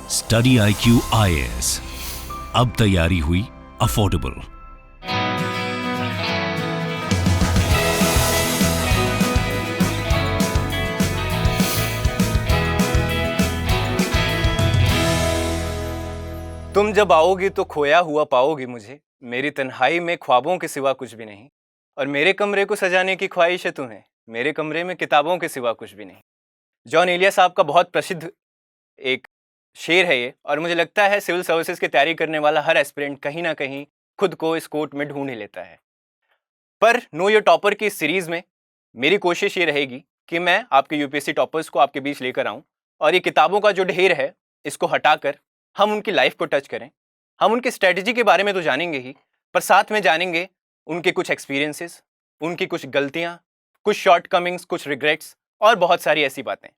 Study IQ IAS, अब तैयारी हुई अफोर्डेबल। तुम जब आओगी तो खोया हुआ पाओगी मुझे, मेरी तन्हाई में ख्वाबों के सिवा कुछ भी नहीं। और मेरे कमरे को सजाने की ख्वाहिश है तुम्हें, मेरे कमरे में किताबों के सिवा कुछ भी नहीं। जॉन एलिया साहब का बहुत प्रसिद्ध एक शेर है ये, और मुझे लगता है सिविल सर्विसेज की तैयारी करने वाला हर एस्पिरेंट कहीं ना कहीं खुद को इस कोट में ढूंढ ही लेता है। पर नो योर टॉपर की इस सीरीज में मेरी कोशिश ये रहेगी कि मैं आपके यूपीएससी टॉपर्स को आपके बीच लेकर आऊं, और ये किताबों का जो ढेर है इसको हटाकर हम उनकी लाइफ को टच करें। हम उनकी स्ट्रेटजी के बारे में तो जानेंगे ही, पर साथ में जानेंगे उनके कुछ एक्सपीरियंसेस, उनकी कुछ गलतियां, कुछ शॉर्टकमिंग्स, कुछ रिग्रेट्स और बहुत सारी ऐसी बातें।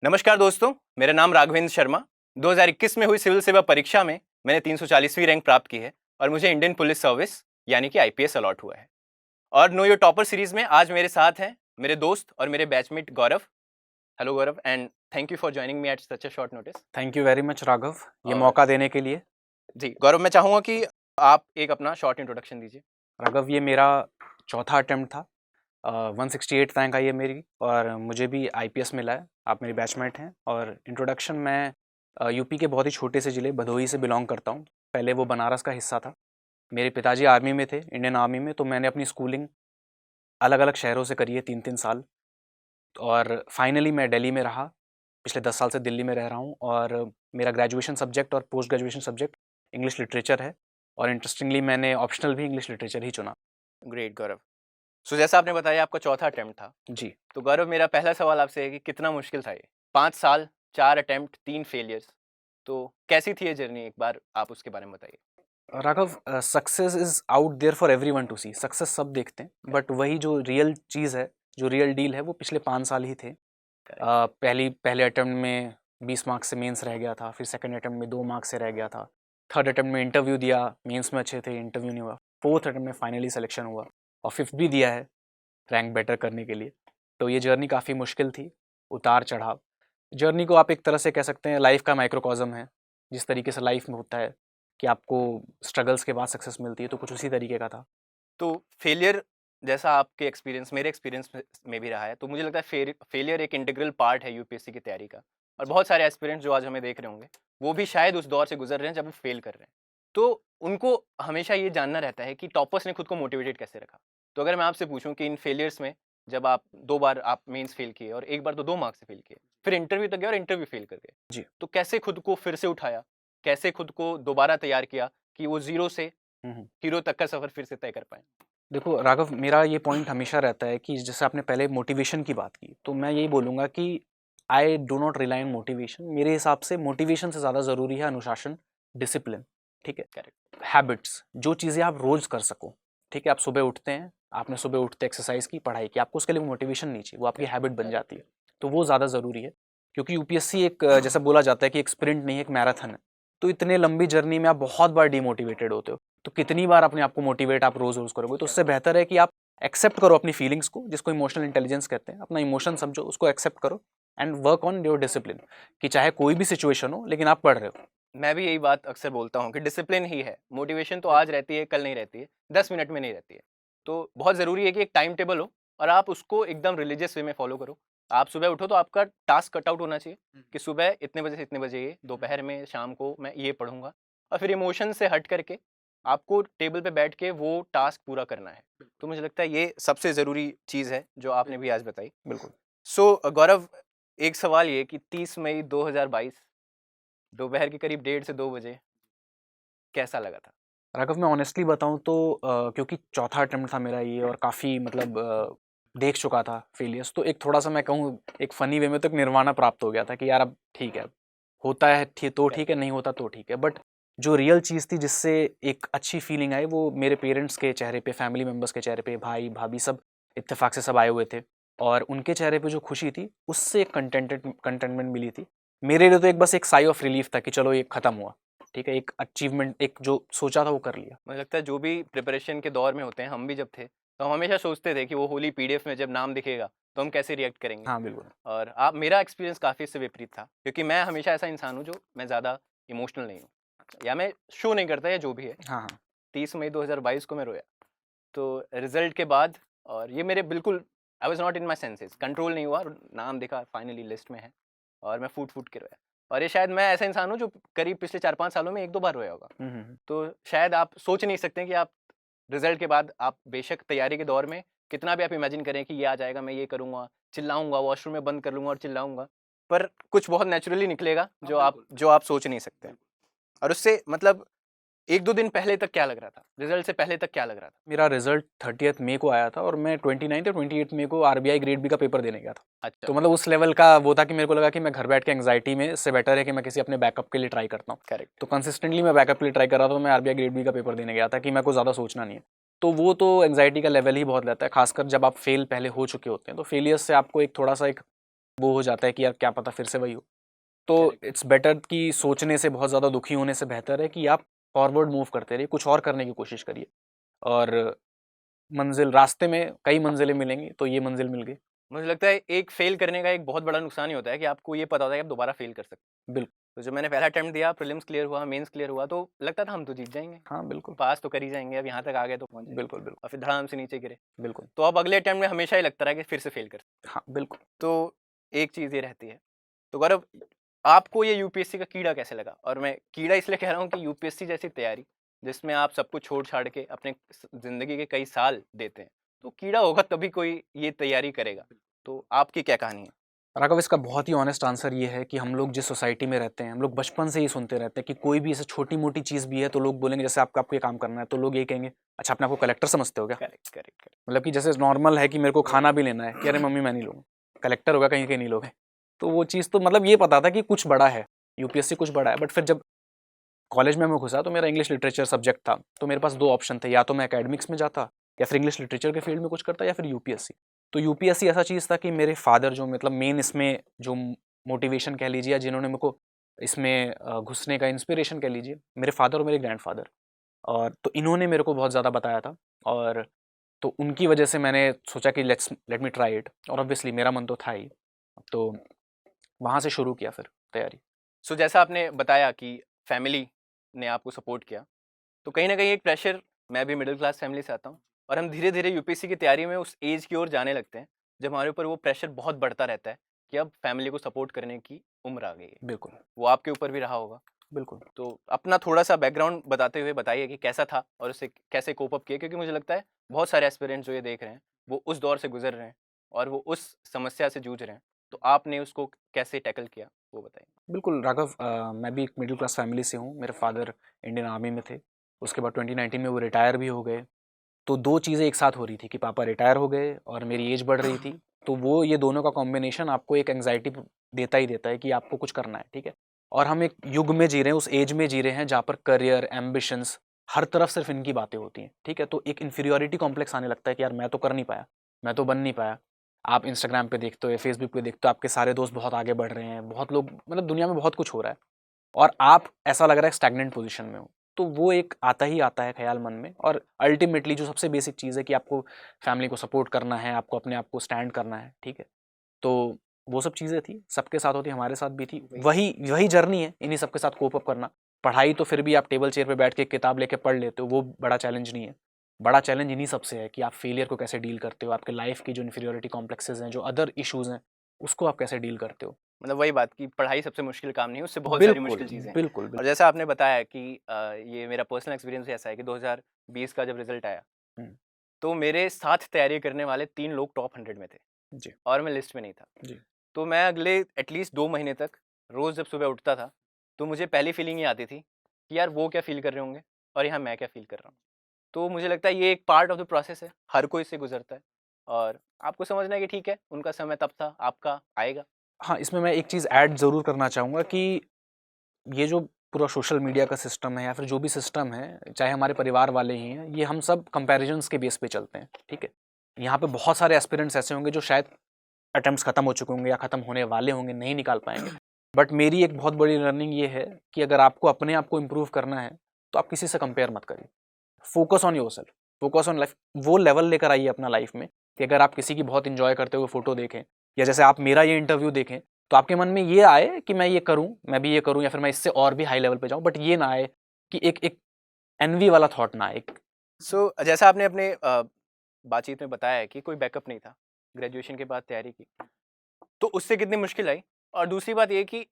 नमस्कार दोस्तों, मेरा नाम राघवेंद्र शर्मा। 2021 में हुई सिविल सेवा परीक्षा में मैंने 340वीं रैंक प्राप्त की है और मुझे इंडियन पुलिस सर्विस यानी कि IPS अलॉट हुआ है। और नो योर टॉपर सीरीज में आज मेरे साथ हैं मेरे दोस्त और मेरे batchmate Gaurav. Hello Gaurav, and thank you for joining me at such a short notice. Thank you very much Raghav, ये मौका देने के लिए। जी गौरव, मैं चाहूँगा कि आप एक अपना शॉर्ट इंट्रोडक्शन दीजिए। राघव, ये मेरा चौथा अटेम्प्ट था। 168 रैंक आई है मेरी और मुझे भी IPS मिला है। आप मेरी बैचमेट हैं। और इंट्रोडक्शन, मैं यूपी के बहुत ही छोटे से ज़िले भदोही से बिलोंग करता हूँ। पहले वो बनारस का हिस्सा था। मेरे पिताजी आर्मी में थे, इंडियन आर्मी में, तो मैंने अपनी स्कूलिंग अलग अलग शहरों से करी है, 3-3 साल। और फाइनली मैं दिल्ली में रहा। पिछले 10 साल से दिल्ली में रह रहा हूँ और मेरा ग्रेजुएशन सब्जेक्ट और post graduation subject English literature है। और इंटरेस्टिंगली मैंने ऑप्शनल भी इंग्लिश लिटरेचर ही चुना। ग्रेट गौरव। सो जैसा आपने बताया आपका चौथा अटेम्प्ट था। जी। तो गौरव, मेरा पहला सवाल आपसे है कि कितना मुश्किल था ये? 5 साल, 4 अटेम्प्ट, 3 फेलियर्स। तो कैसी थी ये जर्नी, एक बार आप उसके बारे में बताइए। Raghav, success is out there for everyone to see. Success सब देखते हैं, बट वही जो रियल चीज़ है, जो रियल डील है, वो पिछले 5 साल ही थे। पहले अटेम्प्ट में 20 मार्क्स से मेंस रह गया था, फिर सेकंड अटेम्प्ट में 2 मार्क्स से रह गया था, थर्ड अटेम्प्ट में इंटरव्यू दिया, मेंस में अच्छे थे, इंटरव्यू नहीं हुआ, फोर्थ अटेम्प्ट में फाइनली सिलेक्शन हुआ, और फिफ्थ भी दिया है रैंक बेटर करने के लिए। तो ये जर्नी काफ़ी मुश्किल थी, उतार चढ़ाव। जर्नी को आप एक तरह से कह सकते हैं लाइफ का माइक्रोकॉज्म है। जिस तरीके से लाइफ में होता है कि आपको स्ट्रगल्स के बाद सक्सेस मिलती है, तो कुछ उसी तरीके का था। तो फेलियर जैसा आपके एक्सपीरियंस मेरे एक्सपीरियंस में भी रहा है, तो मुझे लगता है फेलियर एक इंटीग्रल पार्ट है यूपीएससी की तैयारी का। और बहुत सारे एस्पिरेंट्स जो आज हमें देख रहे होंगे वो भी शायद उस दौर से गुजर रहे हैं जब वो फेल कर रहे हैं। तो उनको हमेशा ये जानना रहता है कि टॉपर्स ने खुद को मोटिवेटेड कैसे रखा। तो अगर मैं आपसे पूछूं कि इन फेलियर्स में, जब आप 2 बार आप मेंस फेल किए और एक बार तो 2 मार्क्स से फेल किए, फिर इंटरव्यू तक गए और इंटरव्यू फेल कर गए, जी। तो कैसे खुद को फिर से उठाया, कैसे खुद को दोबारा तैयार किया कि वो जीरो से हीरो तक का सफर फिर से तय कर पाए? देखो राघव, मेरा ये पॉइंट हमेशा रहता है कि जैसे आपने पहले मोटिवेशन की बात की, तो मैं यही बोलूँगा कि I do not rely on motivation. मेरे हिसाब से मोटिवेशन से ज़्यादा ज़रूरी है अनुशासन, डिसिप्लिन। ठीक है, करेक्ट। हैबिट्स, जो चीज़ें आप रोज़ कर सको। ठीक है, आप सुबह उठते हैं, आपने सुबह उठते एक्सरसाइज की, पढ़ाई की, आपको उसके लिए मोटिवेशन नहीं चाहिए, वो आपकी हैबिट बन जाती है। तो वो ज़्यादा ज़रूरी है, क्योंकि यूपीएससी एक जैसा बोला जाता है कि एक स्प्रिंट नहीं, एक मैराथन है। तो इतने लंबी जर्नी में आप बहुत बार डिमोटिवेटेड होते हो, तो कितनी बार अपने आप को मोटिवेट आप रोज़ रोज़ करोगे? तो उससे बेहतर है कि आप एक्सेप्ट करो अपनी फीलिंग्स को, जिसको इमोशनल इंटेलिजेंस कहते हैं। अपना इमोशन समझो, उसको एक्सेप्ट करो and work on your discipline, कि चाहे कोई भी सिचुएशन हो, लेकिन आप पढ़ रहे हो। मैं भी यही बात अक्सर बोलता हूँ कि डिसिप्लिन ही है। मोटिवेशन तो आज रहती है, कल नहीं रहती है, 10 मिनट में नहीं रहती है। तो बहुत ज़रूरी है कि एक टाइम टेबल हो और आप उसको एकदम रिलीजियस वे में फॉलो करो। आप सुबह उठो तो आपका टास्क कट आउट होना चाहिए कि सुबह इतने बजे से इतने बजे ये, दोपहर में, शाम को मैं ये पढ़ूंगा, और फिर इमोशन से हट करके आपको टेबल पे बैठ के वो टास्क पूरा करना है। तो मुझे लगता है ये सबसे ज़रूरी चीज़ है जो आपने भी आज बताई। बिल्कुल। सो गौरव, एक सवाल ये कि 30 मई 2022 दोपहर के करीब 1:30 से 2 बजे कैसा लगा था? राघव, मैं ऑनेस्टली बताऊं तो क्योंकि चौथा अटेम्प्ट था मेरा ये, और काफ़ी मतलब देख चुका था फेलियर्स, तो एक थोड़ा सा मैं कहूँ एक फ़नी वे में, तो एक निर्वाणा प्राप्त हो गया था कि यार अब ठीक है, होता है तो ठीक है, नहीं होता तो ठीक है। बट जो रियल चीज़ थी जिससे एक अच्छी फीलिंग आई, वो मेरे पेरेंट्स के चेहरे पे, फैमिली मेम्बर्स के चेहरे पे, भाई भाभी सब इत्तेफाक से सब आए हुए थे, और उनके चेहरे पे जो खुशी थी, उससे एक कंटेंटमेंट मिली थी। मेरे लिए तो एक बस एक साई ऑफ रिलीफ था कि चलो ये ख़त्म हुआ। ठीक है, एक अचीवमेंट, एक जो सोचा था वो कर लिया। मुझे लगता है जो भी प्रिपरेशन के दौर में होते हैं, हम भी जब थे तो हम हमेशा सोचते थे कि वो होली पीडीएफ में जब नाम दिखेगा तो हम कैसे रिएक्ट करेंगे। हाँ बिल्कुल। और आप मेरा एक्सपीरियंस काफ़ी इससे विपरीत था, क्योंकि मैं हमेशा ऐसा इंसान हूँ जो मैं ज़्यादा इमोशनल नहीं हूँ, या मैं शो नहीं करता या जो भी है। हाँ हाँ 30 मई 2022 को मैं रोया, तो रिजल्ट के बाद, और ये मेरे बिल्कुल I was not in my senses, control नहीं हुआ, नाम दिखा फाइनली लिस्ट में है और मैं फूट फूट के रोया। और ये शायद मैं ऐसा इंसान हूँ जो करीब पिछले 4-5 सालों में 1-2 बार रोया होगा। तो शायद आप सोच नहीं सकते कि आप रिजल्ट के बाद, आप बेशक तैयारी के दौर में कितना भी आप इमेजिन करें कि ये आ जाएगा, मैं ये करूँगा, चिल्लाऊंगा, वॉशरूम में बंद कर लूँगा और चिल्लाऊंगा, पर कुछ बहुत नेचुरली निकलेगा जो आप सोच नहीं सकते। और उससे मतलब 1-2 दिन पहले तक क्या लग रहा था, रिजल्ट से पहले तक क्या लग रहा था? मेरा रिजल्ट 30 मई को आया था और मैं 29 या 28 मई को आरबीआई ग्रेड बी का पेपर देने गया था। अच्छा। तो मतलब उस लेवल का वो था कि मेरे को लगा कि मैं घर बैठ के एंग्जाइटी में इससे बेटर है कि मैं किसी अपने बैकअप के लिए ट्राई करता हूँ। करेक्ट। तो कंसिस्टेंटली मैं बैकअप के लिए ट्राई कर रहा था, तो मैं आरबीआई ग्रेड बी का पेपर देने गया था कि मेरे को ज़्यादा सोचना नहीं है। तो वो तो एंग्जाइटी का लेवल ही बहुत रहता है, खासकर जब आप फेल पहले हो चुके होते हैं। तो फेलियर्स से आपको एक थोड़ा सा एक वो हो जाता है कि यार क्या पता फिर से वही हो। तो इट्स बेटर कि सोचने से, बहुत ज़्यादा दुखी होने से बेहतर है कि आप फॉरवर्ड मूव करते रहिए, कुछ और करने की कोशिश करिए। और मंजिल, रास्ते में कई मंजिलें मिलेंगी, तो ये मंजिल मिल गई। मुझे लगता है एक फेल करने का एक बहुत बड़ा नुकसान ही होता है कि आपको ये पता होता है कि आप दोबारा फेल कर सकते हैं। बिल्कुल। तो जब मैंने पहला अटेम्प्ट दिया, प्रीलिम्स क्लियर हुआ, मेंस क्लियर हुआ, तो लगता था हम तो जीत जाएंगे, हाँ बिल्कुल पास तो कर ही जाएंगे, अब यहाँ तक आ गए तो पहुंच जाएंगे। बिल्कुल बिल्कुल और फिर धड़ाम से नीचे गिरे। बिल्कुल। तो अब अगले अटेम्प्ट में हमेशा ही लगता रहा कि फिर से फेल कर। हाँ बिल्कुल। तो एक चीज़ ये रहती है। तो गौरव, आपको ये यूपीएससी का कीड़ा कैसे लगा? और मैं कीड़ा इसलिए कह रहा हूँ कि यूपीएससी जैसी तैयारी जिसमें आप सब कुछ छोड़ छाड़ के अपने जिंदगी के कई साल देते हैं, तो कीड़ा होगा तभी कोई ये तैयारी करेगा। तो आपकी क्या कहानी है? राघव, इसका बहुत ही ऑनेस्ट आंसर ये है कि हम लोग जिस सोसाइटी में रहते हैं, हम लोग बचपन से ही सुनते रहते हैं कि कोई भी ऐसे छोटी मोटी चीज़ भी है तो लोग बोलेंगे, जैसे आपको ये काम करना है तो लोग ये कहेंगे, अच्छा अपने आपको कलेक्टर समझते हो क्या? Correct correct correct. मतलब कि जैसे नॉर्मल है कि मेरे को खाना भी लेना है कि अरे मम्मी मैं नहीं लूँगा, कलेक्टर होगा कहीं कहीं नहीं लोगे। तो वो चीज़ तो मतलब ये पता था कि कुछ बड़ा है, यूपीएससी कुछ बड़ा है। बट फिर जब कॉलेज में मैं घुसा तो मेरा इंग्लिश लिटरेचर सब्जेक्ट था, तो मेरे पास 2 ऑप्शन थे, या तो मैं एकेडमिक्स में जाता या फिर इंग्लिश लिटरेचर के फील्ड में कुछ करता, या फिर यूपीएससी। तो यूपीएससी ऐसा चीज़ था कि मेरे फादर जो मतलब मेन इसमें जो मोटिवेशन कह लीजिए, या जिन्होंने मेरे को इसमें घुसने का इंस्पिरेशन कह लीजिए, मेरे फादर और मेरे ग्रैंडफादर। और तो इन्होंने मेरे को बहुत ज़्यादा बताया था, और तो उनकी वजह से मैंने सोचा कि लेट मी ट्राई इट, और ऑब्वियसली मेरा मन तो था ही। तो वहाँ से शुरू किया फिर तैयारी। सो जैसा आपने बताया कि फैमिली ने आपको सपोर्ट किया, तो कहीं ना कहीं एक प्रेशर, मैं भी मिडिल क्लास फैमिली से आता हूँ, और हम धीरे धीरे यूपीएससी की तैयारी में उस एज की ओर जाने लगते हैं जब हमारे ऊपर वो प्रेशर बहुत बढ़ता रहता है कि अब फैमिली को सपोर्ट करने की उम्र आ गई है। बिल्कुल वो आपके ऊपर भी रहा होगा। बिल्कुल। तो अपना थोड़ा सा बैकग्राउंड बताते हुए बताइए कि कैसा था और उससे कैसे कोप अप किए, क्योंकि मुझे लगता है बहुत सारे एस्पिरेंट्स जो ये देख रहे हैं वो उस दौर से गुजर रहे हैं और वो उस समस्या से जूझ रहे हैं। तो आपने उसको कैसे टैकल किया वो बताइए। बिल्कुल राघव, मैं भी एक मिडिल क्लास फैमिली से हूँ। मेरे फादर इंडियन आर्मी में थे, उसके बाद 2019 में वो रिटायर भी हो गए। तो 2 चीज़ें एक साथ हो रही थी कि पापा रिटायर हो गए और मेरी एज बढ़ रही थी। तो वो ये दोनों का कॉम्बिनेशन आपको एक एंग्जाइटी देता ही देता है कि आपको कुछ करना है, ठीक है? और हम एक युग में जी रहे हैं, उस एज में जी रहे हैं जहाँ पर करियर, एम्बिशंस, हर तरफ सिर्फ इनकी बातें होती हैं, ठीक है? तो एक इन्फीरियॉरिटी कॉम्प्लेक्स आने लगता है कि यार मैं तो कर नहीं पाया, मैं तो बन नहीं पाया। आप इंस्टाग्राम पे देखते हो या फेसबुक पे देखते हो, आपके सारे दोस्त बहुत आगे बढ़ रहे हैं, बहुत लोग, मतलब दुनिया में बहुत कुछ हो रहा है, और आप ऐसा लग रहा है स्टैग्नेंट पोजीशन में हो। तो वो एक आता ही आता है ख्याल मन में। और अल्टीमेटली जो सबसे बेसिक चीज़ है कि आपको फैमिली को सपोर्ट करना है, आपको अपने आप को स्टैंड करना है, ठीक है? तो वो सब चीज़ें थी, सबके साथ होती, हमारे साथ भी थी। वही वही जर्नी है, इन्हीं सबके साथ कोप अप करना। पढ़ाई तो फिर भी आप टेबल चेयर पे बैठ के किताब लेके पढ़ लेते हो, वो बड़ा चैलेंज नहीं है। बड़ा चैलेंज इन्हीं सबसे है कि आप फेलियर को कैसे डील करते हो, आपके लाइफ की जो इन्फीरियरिटी कॉम्प्लेक्सेस हैं, जो अदर इश्यूज़ हैं, उसको आप कैसे डील करते हो। मतलब वही बात कि पढ़ाई सबसे मुश्किल काम नहीं है, उससे बहुत सारी बिल्कुल मुश्किल चीज़ें हैं। बिल्कुल और बिल्कुल। जैसा आपने बताया कि ये मेरा पर्सनल एक्सपीरियंस ऐसा है कि 2020 का जब रिजल्ट आया, हम्म, तो मेरे साथ तैयारी करने वाले 3 लोग टॉप 100 में थे जी और मैं लिस्ट में नहीं था। जी। तो मैं अगले एटलीस्ट 2 महीने तक रोज़ जब सुबह उठता था, तो मुझे पहली फीलिंग ये आती थी कि यार वो क्या फ़ील कर रहे होंगे और यहाँ मैं क्या फ़ील कर रहा हूँ। तो मुझे लगता है ये एक पार्ट ऑफ द प्रोसेस है, हर कोई इससे गुज़रता है, और आपको समझना है कि ठीक है, उनका समय तब था, आपका आएगा। हाँ, इसमें मैं एक चीज़ ऐड ज़रूर करना चाहूँगा कि ये जो पूरा सोशल मीडिया का सिस्टम है, या फिर जो भी सिस्टम है, चाहे हमारे परिवार वाले ही हैं, ये हम सब कंपैरिजंस के बेस पे चलते हैं, ठीक है? यहाँ पे बहुत सारे एस्पिरेंट्स ऐसे होंगे जो शायद अटेम्प्ट्स खत्म हो चुके होंगे या खत्म होने वाले होंगे, नहीं निकाल पाएंगे। बट मेरी एक बहुत बड़ी लर्निंग ये है कि अगर आपको अपने आप को इम्प्रूव करना है, तो आप किसी से कंपेयर मत करिए। Focus on yourself. Focus on life, वो लेवल लेकर आइए अपना लाइफ में कि अगर आप किसी की बहुत इंजॉय करते हुए फोटो देखें, या जैसे आप मेरा ये इंटरव्यू देखें, तो आपके मन में ये आए कि मैं ये करूं, मैं भी ये करूं, या फिर मैं इससे और भी हाई लेवल पे जाऊं, बट ये ना आए कि एक एनवी वाला थॉट ना आए। सो जैसा आपने अपने बातचीत में बताया है कि कोई बैकअप नहीं था, ग्रेजुएशन के बाद तैयारी की, तो उससे कितनी मुश्किल आई? और दूसरी बात ये कि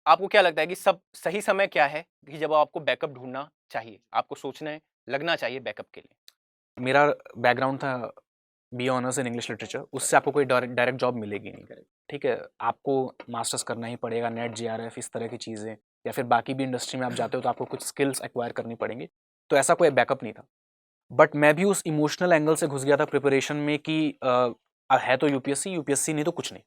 आपको क्या लगता है कि सब सही समय क्या है कि जब आपको बैकअप ढूंढना चाहिए, आपको सोचना लगना चाहिए बैकअप के लिए? मेरा बैकग्राउंड था B honours in English literature, उससे आपको कोई डायरेक्ट जॉब मिलेगी नहीं, ठीक है, आपको मास्टर्स करना ही पड़ेगा, नेट JRF इस तरह की चीज़ें, या फिर बाकी भी इंडस्ट्री में आप जाते हो तो आपको कुछ स्किल्स एक्वायर करनी पड़ेंगी, तो ऐसा कोई बैकअप नहीं था। बट मैं भी उस इमोशनल एंगल से घुस गया था प्रिपरेशन में कि है तो यूपीएससी नहीं तो कुछ नहीं,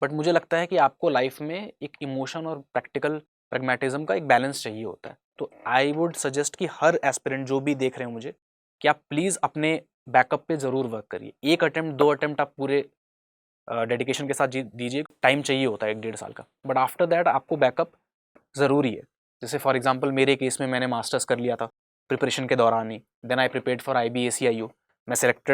बट मुझे लगता है कि आपको लाइफ में एक इमोशन और प्रैक्टिकल प्रैग्मेटिज्म का एक बैलेंस चाहिए होता है। तो आई वुड सजेस्ट कि हर एस्पिरेंट जो भी देख रहे हैं मुझे, कि आप प्लीज़ अपने बैकअप पे ज़रूर वर्क करिए। 1 अटेम्प्ट 2 अटेम्प्ट आप पूरे डेडिकेशन के साथ दीजिए, टाइम चाहिए होता है 1-1.5 साल का, बट आफ्टर दैट आपको बैकअप ज़रूरी है। जैसे फॉर एग्जांपल मेरे केस में मैंने मास्टर्स कर लिया था प्रिपरेशन के दौरान ही, then I prepared for IBACIU, मैं सेलेक्ट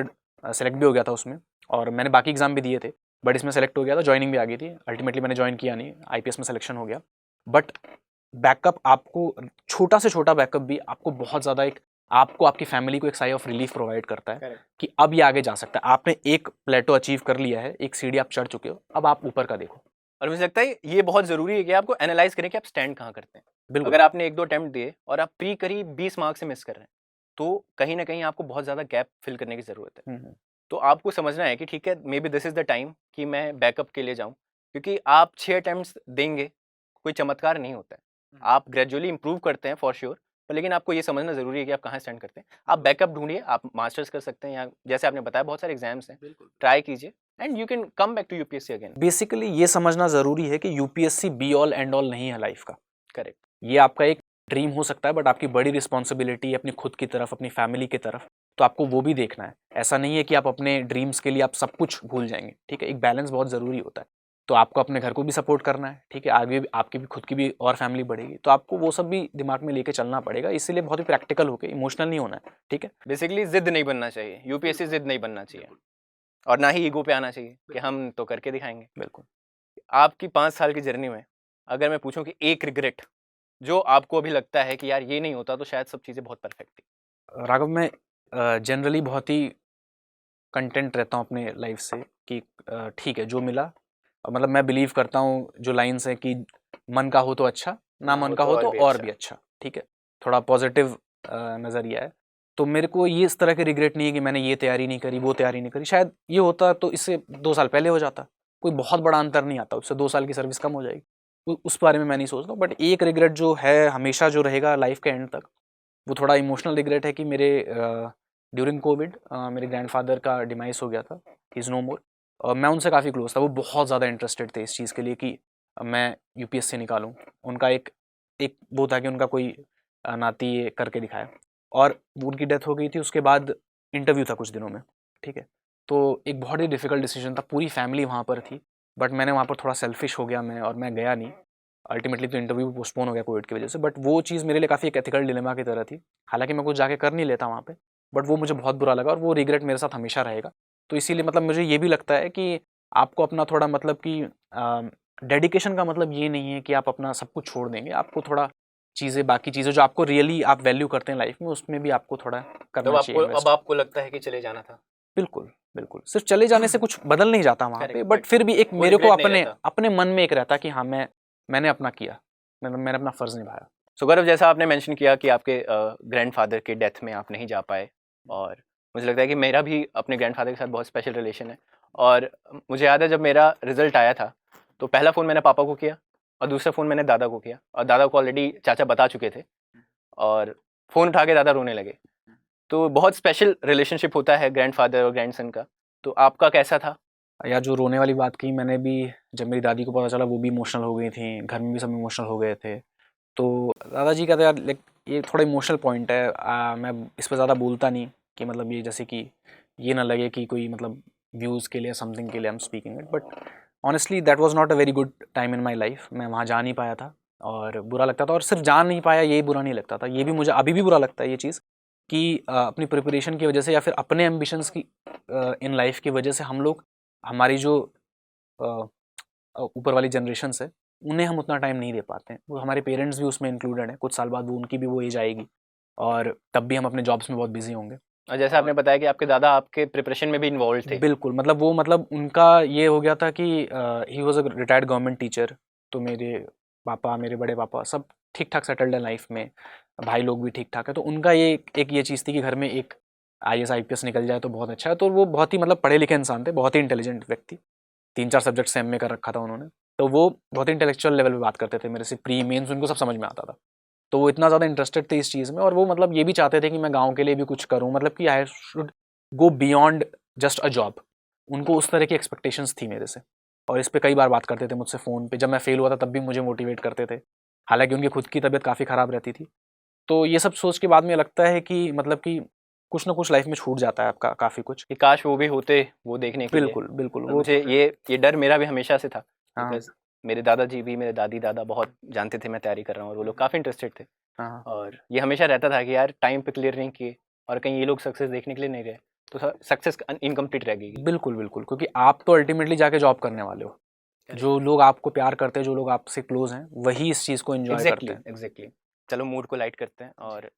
भी हो गया था उसमें, और मैंने बाकी एग्जाम भी दिए थे, बट इसमें सेलेक्ट हो गया था, ज्वाइनिंग भी आ गई थी, अल्टीमेटली मैंने ज्वाइन किया नहीं, IPS में सिलेक्शन हो गया। बट बैकअप आपको, छोटा से छोटा बैकअप भी आपको बहुत ज़्यादा आपको आपकी फैमिली को एक साई ऑफ रिलीफ प्रोवाइड करता है कि अब ये आगे जा सकता है। आपने एक प्लेटो अचीव कर लिया है, एक सीढ़ी आप चढ़ चुके हो, अब आप ऊपर का देखो। और मुझे लगता है ये बहुत ज़रूरी है कि आपको एनालाइज करें कि आप स्टैंड कहाँ करते हैं। बिल्कुल, अगर आपने 1-2 अटेम्प्ट दिए और आप प्री करीब 20 मार्क्स से मिस कर रहे हैं, तो कहीं ना कहीं आपको बहुत ज़्यादा गैप फिल करने की ज़रूरत है। तो आपको समझना है कि ठीक है, may be this is the time कि मैं बैकअप के लिए जाऊँ, क्योंकि आप 6 अटेम्प्ट्स देंगे, कोई चमत्कार नहीं होता है। आप ग्रेजुअली इंप्रूव करते हैं फॉर श्योर, पर लेकिन आपको ये समझना ज़रूरी है कि आप कहाँ स्टैंड करते हैं। आप बैकअप ढूंढिए, आप मास्टर्स कर सकते हैं, या जैसे आपने बताया बहुत सारे एग्जाम्स हैं, ट्राई कीजिए and you can come back to UPSC again. Basically ये समझना ज़रूरी है कि UPSC be all and all नहीं है लाइफ का। करेक्ट। ये आपका एक ड्रीम हो सकता है, बट आपकी बड़ी रिस्पॉन्सिबिलिटी है अपनी खुद की तरफ, अपनी फैमिली की तरफ, तो आपको वो भी देखना है। ऐसा नहीं है कि आप अपने ड्रीम्स के लिए आप सब कुछ भूल जाएंगे, ठीक है, एक बैलेंस बहुत ज़रूरी होता है। तो आपको अपने घर को भी सपोर्ट करना है, ठीक है, आगे भी आपकी भी खुद की भी और फैमिली बढ़ेगी, तो आपको वो सब भी दिमाग में लेके चलना पड़ेगा। इसीलिए बहुत ही प्रैक्टिकल होकर, इमोशनल नहीं होना है, ठीक है। बेसिकली जिद नहीं बनना चाहिए, यूपीएससी जिद नहीं बनना चाहिए, और ना ही ईगो पे आना चाहिए कि हम तो करके दिखाएंगे। बिल्कुल। आपकी 5 साल की जर्नी में अगर मैं पूछूं कि एक रिग्रेट जो आपको अभी लगता है कि यार ये नहीं होता तो शायद सब चीज़ें बहुत परफेक्ट थी। राघव, मैं जनरली बहुत ही कंटेंट रहता हूँ अपने लाइफ से कि ठीक है जो मिला, मतलब मैं बिलीव करता हूँ जो लाइन्स हैं कि मन का हो तो अच्छा, ना मन का हो तो और भी अच्छा, ठीक है, थोड़ा पॉजिटिव नज़रिया है। तो मेरे को ये इस तरह के रिग्रेट नहीं है कि मैंने ये तैयारी नहीं करी, वो तैयारी नहीं करी। शायद ये होता तो इससे 2 साल पहले हो जाता, कोई बहुत बड़ा अंतर नहीं आता, उससे 2 साल की सर्विस कम हो जाएगी, उस बारे में मैं नहीं सोचता। बट एक रिग्रेट जो है हमेशा जो रहेगा लाइफ के एंड तक, वो थोड़ा इमोशनल रिग्रेट है कि मेरे ड्यूरिंग कोविड मेरे ग्रैंडफादर का डिमाइस हो गया था, ही इज़ नो मोर। मैं उनसे काफ़ी क्लोज था, वो बहुत ज़्यादा इंटरेस्टेड थे इस चीज़ के लिए कि मैं यूपीएससी निकालूं। उनका एक वो था कि उनका कोई नाती ये करके दिखाया, और उनकी डेथ हो गई थी। उसके बाद इंटरव्यू था कुछ दिनों में, ठीक है, तो एक बहुत ही डिफ़िकल्ट डिसीजन था, पूरी फैमिली वहाँ पर थी, बट मैंने वहाँ पर थोड़ा सेल्फिश हो गया मैं, और मैं गया नहीं। अल्टीमेटली तो इंटरव्यू पोस्टपोन हो गया कोविड की वजह से, बट वो चीज़ मेरे लिए काफ़ी एक एथिकल डिलेमा की तरह थी। हालांकि मैं कुछ जाके कर नहीं लेता वहाँ पे, बट वो मुझे बहुत बुरा लगा, और वो रिग्रेट मेरे साथ हमेशा रहेगा। तो इसीलिए मतलब मुझे ये भी लगता है कि आपको अपना थोड़ा मतलब कि डेडिकेशन का मतलब ये नहीं है कि आप अपना सब कुछ छोड़ देंगे, आपको थोड़ा चीज़ें, बाकी चीज़ें जो आपको रियली आप वैल्यू करते हैं लाइफ में, उसमें भी आपको थोड़ा करना चाहिए। अब आपको लगता है कि चले जाना था? बिल्कुल बिल्कुल, सिर्फ चले जाने से कुछ बदल नहीं जाता वहाँ पे, बट फिर भी एक मेरे को अपने मन में एक रहता कि हाँ मैंने अपना किया, मैंने अपना फ़र्ज़ निभाया। सो गौरव, जैसा आपने मेंशन किया कि आपके ग्रैंडफादर के डेथ में आप नहीं जा पाए, और मुझे लगता है कि मेरा भी अपने ग्रैंडफादर के साथ बहुत स्पेशल रिलेशन है। और मुझे याद है जब मेरा रिजल्ट आया था तो पहला फ़ोन मैंने पापा को किया, और दूसरा फ़ोन मैंने दादा को किया, और दादा को ऑलरेडी चाचा बता चुके थे, और फ़ोन उठा के दादा रोने लगे। तो बहुत स्पेशल रिलेशनशिप होता है ग्रैंडफादर और ग्रैंडसन का। तो आपका कैसा था? या जो रोने वाली बात कही, मैंने भी जब मेरी दादी को पता चला वो भी इमोशनल हो गई थी, घर में भी सब इमोशनल हो गए थे। तो दादाजी का तो यार लाइक ये थोड़ा इमोशनल पॉइंट है, मैं इस पर ज़्यादा बोलता नहीं कि मतलब ये जैसे कि ये ना लगे कि कोई मतलब व्यूज़ के लिए समथिंग के लिए I am speaking it, but honestly that was not a very good time in my life. मैं वहाँ जा नहीं पाया था और बुरा लगता था, और सिर्फ जा नहीं पाया ये बुरा नहीं लगता था, ये भी मुझे अभी भी बुरा लगता है ये चीज़ कि अपनी प्रिपरेशन की वजह से या फिर अपने एम्बिशंस की इन लाइफ की वजह से हम लोग हमारी जो ऊपर वाली जनरेशन्स है उन्हें हम उतना टाइम नहीं दे पाते हैं। वो हमारे पेरेंट्स भी उसमें इंक्लूडेड हैं, कुछ साल बाद वो उनकी भी वो एज आएगी और तब भी हम अपने जॉब्स में बहुत बिजी होंगे। और जैसा आपने बताया कि आपके दादा आपके प्रिपरेशन में भी इन्वॉल्व थे। बिल्कुल, मतलब उनका ये हो गया था कि he was a retired government teacher, तो मेरे पापा, मेरे बड़े पापा सब ठीक ठाक सेटल्ड है लाइफ में, भाई लोग भी ठीक ठाक है, तो उनका ये एक ये चीज़ थी कि घर में एक IAS IPS निकल जाए तो बहुत अच्छा है। तो वो बहुत ही मतलब पढ़े लिखे इंसान थे, बहुत ही इंटेलिजेंट व्यक्ति, 3-4 सब्जेक्ट से MA कर रखा था उन्होंने, तो वो बहुत ही इंटेलेक्चुअल लेवल पे बात करते थे मेरे से, प्री मेंस उनको सब समझ में आता था। तो वो इतना ज़्यादा इंटरेस्टेड थे इस चीज़ में, और वो मतलब ये भी चाहते थे कि मैं गाँव के लिए भी कुछ करूँ, मतलब कि I should go beyond just a job. उनको उस तरह की एक्सपेक्टेशंस थी मेरे से, और इस पे कई बार बात करते थे मुझसे फ़ोन पे। जब मैं फेल हुआ था तब भी मुझे मोटिवेट करते थे, हालांकि उनकी खुद की तबीयत काफ़ी ख़राब रहती थी। तो ये सब सोच के बाद में लगता है कि मतलब कि कुछ ना कुछ लाइफ में छूट जाता है आपका काफ़ी कुछ। कि काश वो भी होते वो देखने के लिए। बिल्कुल बिल्कुल, और वो मुझे ये डर मेरा भी हमेशा से था, हाँ बिकॉज मेरे दादाजी भी, मेरे दादी दादा बहुत जानते थे मैं तैयारी कर रहा हूँ, और वो लोग काफ़ी इंटरेस्टेड थे। हाँ और ये हमेशा रहता था कि यार टाइम पे क्लियर नहीं किए और कहीं ये लोग सक्सेस देखने के लिए नहीं गए तो सक्सेस इनकम्प्लीट रह गई। बिल्कुल बिल्कुल, क्योंकि आप तो अल्टीमेटली जाके जॉब करने वाले हो। जो लोग आपको प्यार करते हैं, जो लोग आपसे क्लोज हैं, वही इस चीज़ को एंजॉय करते हैं। एग्जैक्टली। चलो मूड को लाइट करते हैं, और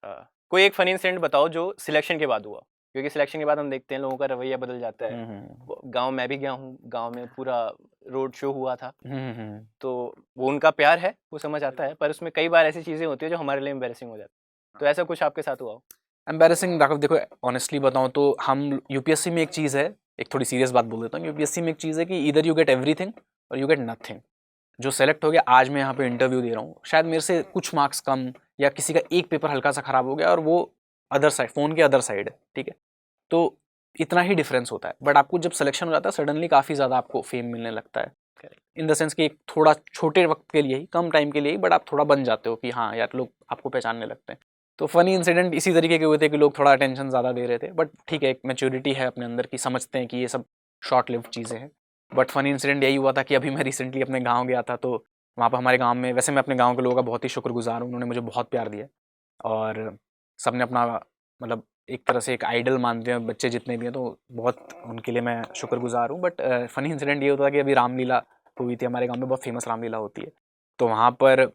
कोई एक फनी इंसिडेंट बताओ जो सिलेक्शन के बाद हुआ, क्योंकि सिलेक्शन के बाद हम देखते हैं लोगों का रवैया बदल जाता है। गांव मैं भी गया हूँ, गांव में पूरा रोड शो हुआ था, तो वो उनका प्यार है, वो समझ आता है, पर उसमें कई बार ऐसी चीज़ें होती है जो हमारे लिए एम्बेरसिंग हो जाती है। तो ऐसा कुछ आपके साथ हुआ हो? एम्बेरसिंग राघव, देखो ऑनेस्टली बताऊं तो हम यूपीएससी में एक चीज़ है, एक थोड़ी सीरियस बात बोल देता हूँ, यूपीएससी में एक चीज़ है कि इधर यू गेट एवरीथिंग और यू गेट नथिंग। जो सेलेक्ट हो गया, आज मैं यहाँ पे इंटरव्यू दे रहा हूँ, शायद मेरे से कुछ मार्क्स कम या किसी का एक पेपर हल्का सा खराब हो गया और वो अदर साइड, फ़ोन के अदर साइड है, ठीक है, तो इतना ही डिफरेंस होता है। बट आपको जब सिलेक्शन हो जाता है सडनली काफ़ी ज़्यादा आपको फेम मिलने लगता है, इन द सेंस कि एक थोड़ा छोटे वक्त के लिए ही, कम टाइम के लिए ही, बट आप थोड़ा बन जाते हो कि हाँ यार लोग आपको पहचानने लगते हैं। तो फनी इंसिडेंट इसी तरीके के हुए थे कि लोग थोड़ा अटेंशन ज़्यादा दे रहे थे, बट ठीक है, एक मैच्योरिटी है अपने अंदर की, समझते हैं कि ये सब शॉर्ट लिव्ड चीज़ें हैं। बट फनी इंसिडेंट यही हुआ था कि अभी मैं रिसेंटली अपने गाँव गया था, तो वहाँ पर हमारे गाँव में, वैसे मैं अपने गाँव के लोगों का बहुत ही शुक्रगुजार हूँ, उन्होंने मुझे बहुत प्यार दिया और सब ने अपना मतलब एक तरह से एक आइडल मानते हैं बच्चे जितने भी हैं, तो बहुत उनके लिए मैं शुक्रगुजार हूँ। बट फनी इंसिडेंट ये होता था कि अभी रामलीला हुई थी हमारे गांव में, बहुत फेमस रामलीला होती है, तो वहाँ पर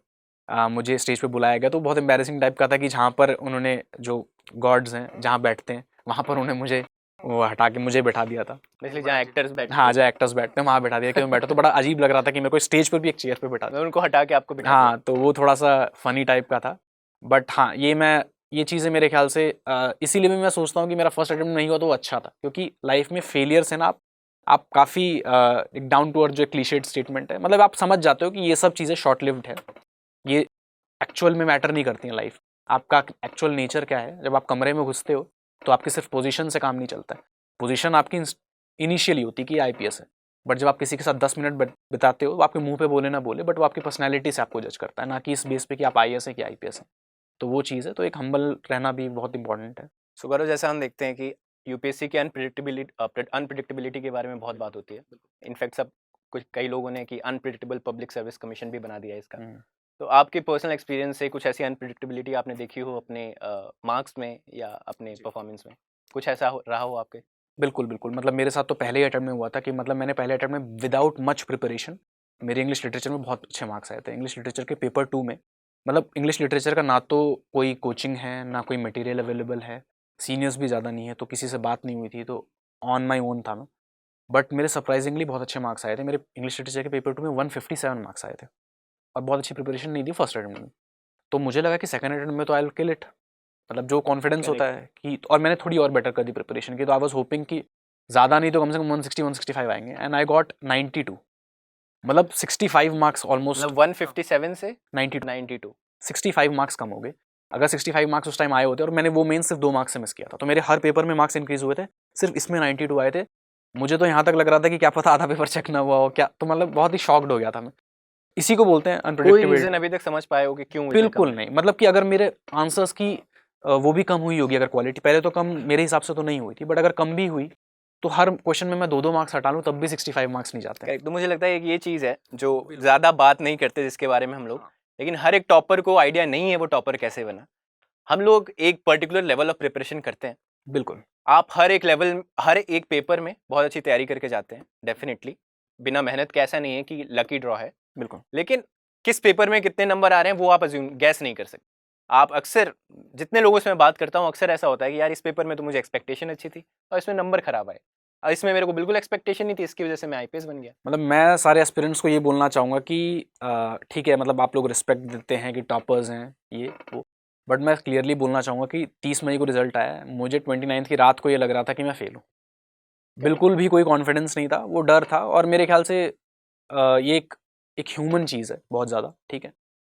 मुझे स्टेज पे बुलाया गया, तो बहुत एम्बैरेसिंग टाइप का था कि जहाँ पर उन्होंने, जो गॉड्स हैं जहाँ बैठते हैं, वहाँ पर उन्होंने मुझे वो हटा के मुझे बैठा दिया था। बेसिकली जहाँ एक्टर्स बैठते हाँ, जहाँ एक्टर्स बैठते हैं वहाँ बैठा दिया कि मैं बैठा, तो बड़ा अजीब लग रहा था कि मेरे को स्टेज पर भी एक चेयर पर बैठा हैं, उनको हटा के आपको बिठा हाँ, तो वो थोड़ा सा फनी टाइप का था। बट हाँ, ये चीज़ें मेरे ख्याल से इसीलिए भी मैं सोचता हूँ कि मेरा फर्स्ट अटेम्प्ट नहीं हुआ तो वो अच्छा था, क्योंकि लाइफ में फेलियर्स है ना, आप काफ़ी एक डाउन टू अर्थ जो क्लीशेड स्टेटमेंट है, मतलब आप समझ जाते हो कि ये सब चीज़ें शॉर्ट लिव्ड है, ये एक्चुअल में मैटर नहीं करती हैं लाइफ। आपका एक्चुअल नेचर क्या है, जब आप कमरे में घुसते हो तो आपकी सिर्फ पोजीशन से काम नहीं चलता है। पोजीशन आपकी इनिशियली होती है कि IPS है, बट जब आप किसी के साथ 10 मिनट बिताते हो, वो आपके मुंह पे बोले ना बोले, बट वो आपकी पर्सनैलिटी से आपको जज करता है, ना कि इस बेस पे कि आप IAS हैं कि IPS हैं। तो वो चीज़ है, तो एक हम्बल रहना भी बहुत इंपॉर्टेंट है। सो गौरव, जैसा हम देखते हैं कि यूपीएससी की अनप्रिडिक्टेबिलिटी के बारे में बहुत बात होती है। इनफैक्ट सब कुछ कई लोगों ने कि अनप्रिडिक्टेबल पब्लिक सर्विस कमीशन भी बना दिया है इसका। तो आपके पर्सनल एक्सपीरियंस से कुछ ऐसी अनप्रिडिक्टेबिलिटी आपने देखी हो अपने मार्क्स में या अपने परफॉर्मेंस में, कुछ ऐसा रहा हो आपके? बिल्कुल बिल्कुल, मतलब मेरे साथ तो पहले ही अटेम्प्ट में हुआ था कि मतलब मैंने पहले अटेम्प्ट में विदाउट मच प्रिपरेशन, मेरे इंग्लिश लिटरेचर में बहुत अच्छे मार्क्स आए थे। इंग्लिश लिटरेचर के पेपर 2 में, मतलब इंग्लिश लिटरेचर का ना तो कोई कोचिंग है, ना कोई मटेरियल अवेलेबल है, सीनियर्स भी ज़्यादा नहीं है, तो किसी से बात नहीं हुई थी, तो ऑन माई ओन था मैं। बट मेरे सरप्राइजिंगली बहुत अच्छे मार्क्स आए थे। मेरे इंग्लिश लिटरेचर के पेपर 2 में 157 मार्क्स आए थे, और बहुत अच्छी प्रिपरेशन नहीं थी फर्स्ट अटेम्प्ट में। तो मुझे लगा कि सेकंड अटेम्प्ट में तो आई विल किल इट, मतलब जो कॉन्फिडेंस होता है कि, और मैंने थोड़ी और बेटर कर दी प्रिपरेशन की, तो आई वाज होपिंग कि ज़्यादा नहीं तो कम से कम 160-165 आएंगे, एंड आई गॉट 92, मतलब 65 मार्क्स ऑलमोस्ट, मतलब 157 से 92 65 मार्क्स कम हो गए। अगर 65 मार्क्स उस टाइम आए होते और मैंने वो मेन सिर्फ 2 मार्क्स से मिस किया था, तो मेरे हर पेपर में मार्क्स इंक्रीज हुए थे, सिर्फ इसमें 92 आए थे। मुझे तो यहाँ तक लग रहा था कि क्या पता आधा पेपर चेक ना हुआ हो क्या, तो मतलब बहुत ही शॉक्ड हो गया था मैं। इसी को बोलते हैं कोई अनप्रेडिक्टेबिलिटी। रीजन अभी तक समझ पाए हो कि क्यों? बिल्कुल नहीं, मतलब कि अगर मेरे आंसर्स की वो भी कम हुई होगी, अगर क्वालिटी पहले तो कम मेरे हिसाब से तो नहीं हुई थी, बट अगर कम भी हुई तो हर क्वेश्चन में मैं 2-2 मार्क्स हटा लूँ तब भी 65 मार्क्स नहीं जाते हैं। तो मुझे लगता है कि ये चीज़ है जो ज़्यादा बात नहीं करते जिसके बारे में हम लोग, लेकिन हर एक टॉपर को आइडिया नहीं है वो टॉपर कैसे बना। हम लोग एक पर्टिकुलर लेवल ऑफ प्रिपरेशन करते हैं। बिल्कुल। आप हर एक पेपर में बहुत अच्छी तैयारी करके जाते हैं, डेफिनेटली बिना मेहनत के। ऐसा नहीं है कि लकी ड्रॉ है, बिल्कुल। लेकिन किस पेपर में कितने नंबर आ रहे हैं वो आप गैस नहीं कर सकते। आप अक्सर, जितने लोगों से मैं बात करता हूँ, अक्सर ऐसा होता है कि यार इस पेपर में तो मुझे एक्सपेक्टेशन अच्छी थी और इसमें नंबर खराब आए, और इसमें मेरे को बिल्कुल एक्सपेक्टेशन नहीं थी, इसकी वजह से मैं आईपीएस बन गया। मतलब मैं सारे एस्पिरेंट्स को ये बोलना चाहूँगा कि ठीक है, मतलब आप लोग रिस्पेक्ट देते हैं कि टॉपर्स हैं ये वो, बट मैं क्लियरली बोलना चाहूँगा कि 30 मई को रिजल्ट आया है, मुझे 29 की रात को ये लग रहा था कि मैं फेल हूँ। बिल्कुल भी कोई कॉन्फिडेंस नहीं था, वो डर था। और मेरे ख्याल से ये एक ह्यूमन चीज़ है बहुत ज़्यादा, ठीक है।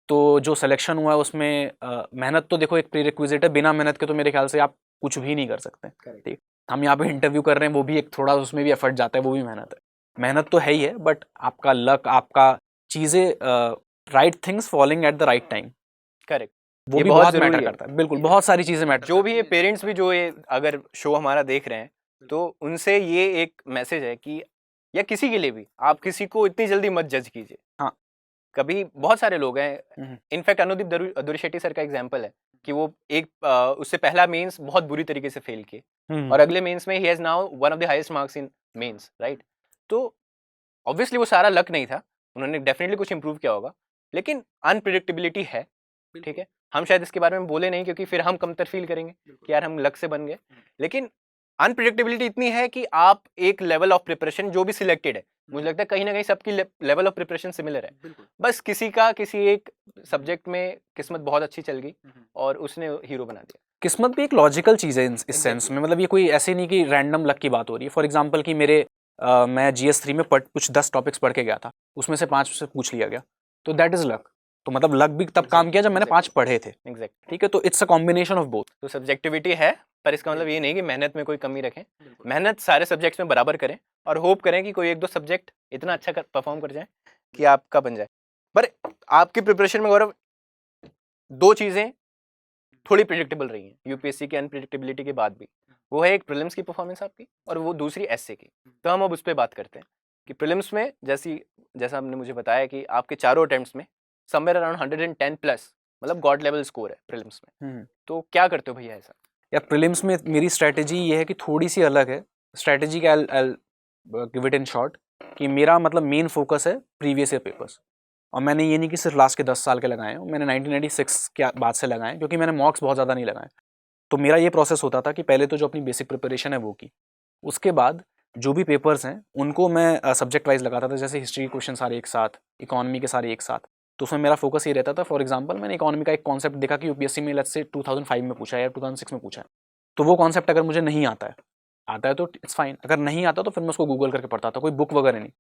तो जो सिलेक्शन हुआ है उसमें मेहनत तो देखो एक प्रीरिक्विजिट है, बिना मेहनत के तो मेरे ख्याल से आप कुछ भी नहीं कर सकते, ठीक। हम यहाँ पे इंटरव्यू कर रहे हैं, वो भी एक थोड़ा उसमें भी एफर्ट जाता है, वो भी मेहनत है। मेहनत तो है ही है, बट आपका लक, आपका चीज़ें, right things falling at the right time, correct, वो ये भी बहुत बहुत जरूरी मैटर है। करता है। बिल्कुल, बहुत सारी चीज़ें मैटर। जो भी ये पेरेंट्स भी जो ये अगर शो हमारा देख रहे हैं, तो उनसे ये एक मैसेज है कि, या किसी के लिए भी, आप किसी को इतनी जल्दी मत जज कीजिए। हाँ। कभी बहुत सारे लोग हैं, इनफैक्ट अनुदीप दुरिशेट्टी सर का एग्जांपल है कि वो उससे पहला मेंस बहुत बुरी तरीके से फेल किए और अगले मेंस में ही has now one of the highest marks in mains, right. तो ऑब्वियसली वो सारा लक नहीं था, उन्होंने डेफिनेटली कुछ इंप्रूव किया होगा, लेकिन अनप्रिडिक्टेबिलिटी है, ठीक है। हम शायद इसके बारे में बोले नहीं क्योंकि फिर हम कमतर फील करेंगे कि यार हम लक से बन गए, लेकिन अनप्रिडिक्टेबिलिटी इतनी है कि आप एक लेवल ऑफ प्रिपरेशन जो भी सिलेक्टेड है, मुझे लगता है कहीं ना कहीं सबकी लेवल ऑफ प्रिपरेशन सिमिलर है, बस किसी का किसी एक सब्जेक्ट में किस्मत बहुत अच्छी चल गई और उसने हीरो बना दिया। किस्मत भी एक लॉजिकल चीज़ है इस सेंस में, मतलब ये कोई ऐसे नहीं कि रैंडम लक की बात हो रही है। फॉर एग्जांपल कि मैं GS3 में कुछ 10 टॉपिक्स पढ़ के गया था, उसमें से 5 से पूछ लिया गया, तो दैट इज लक। तो मतलब लक भी तब काम किया जब मैंने 5 पढ़े थे, एग्जैक्ट, ठीक है। तो it's a combination of both. तो सब्जेक्टिविटी है, पर इसका मतलब ये नहीं कि मेहनत में कोई कमी रखें। मेहनत सारे सब्जेक्ट्स में बराबर करें और होप करें कि कोई एक दो सब्जेक्ट इतना अच्छा परफॉर्म कर जाए कि आपका बन जाए। पर आपकी प्रिपरेशन में गौरव दो चीज़ें थोड़ी प्रिडिक्टेबल रही हैं यूपीएससी की अनप्रिडिक्टेबिलिटी के बाद भी, वो है एक प्रीलिम्स की परफॉर्मेंस आपकी और वो दूसरी एसए की। तो हम अब उस पर बात करते हैं कि प्रीलिम्स में जैसा आपने मुझे बताया कि आपके चारों अटेम्प्ट्स में समवेयर अराउंड 110 प्लस, मतलब गॉड लेवल स्कोर है प्रीलिम्स में। तो क्या करते हो भैया ऐसा? यार प्रीलिम्स में मेरी स्ट्रैटेजी ये है कि थोड़ी सी अलग है स्ट्रैटेजी का। I'll give it in short कि मेरा मतलब मेन फोकस है प्रीवियस ईयर पेपर्स, और मैंने ये नहीं कि सिर्फ लास्ट के 10 साल के लगाए हैं, मैंने 1996 के बाद से लगाए, क्योंकि मैंने मॉक्स बहुत ज़्यादा नहीं लगाए। तो मेरा ये प्रोसेस होता था कि पहले तो जो अपनी बेसिक प्रिपरेशन है वो की, उसके बाद जो भी पेपर्स हैं उनको मैं सब्जेक्ट वाइज लगाता था। जैसे हिस्ट्री के क्वेश्चन सारे एक साथ, इकोनॉमी के सारे एक साथ, तो उसमें मेरा फोकस ये रहता था। फॉर एग्जांपल मैंने इकोनॉमी का एक कॉन्सेप्ट देखा कि यूपीएससी में लेट्स से 2005 में पूछा है या 2006 में पूछा है, तो वो कॉन्सेप्ट अगर मुझे नहीं आता है तो इट्स फाइन, अगर नहीं आता तो फिर मैं उसको गूगल करके पढ़ता था, कोई बुक वगैरह नहीं,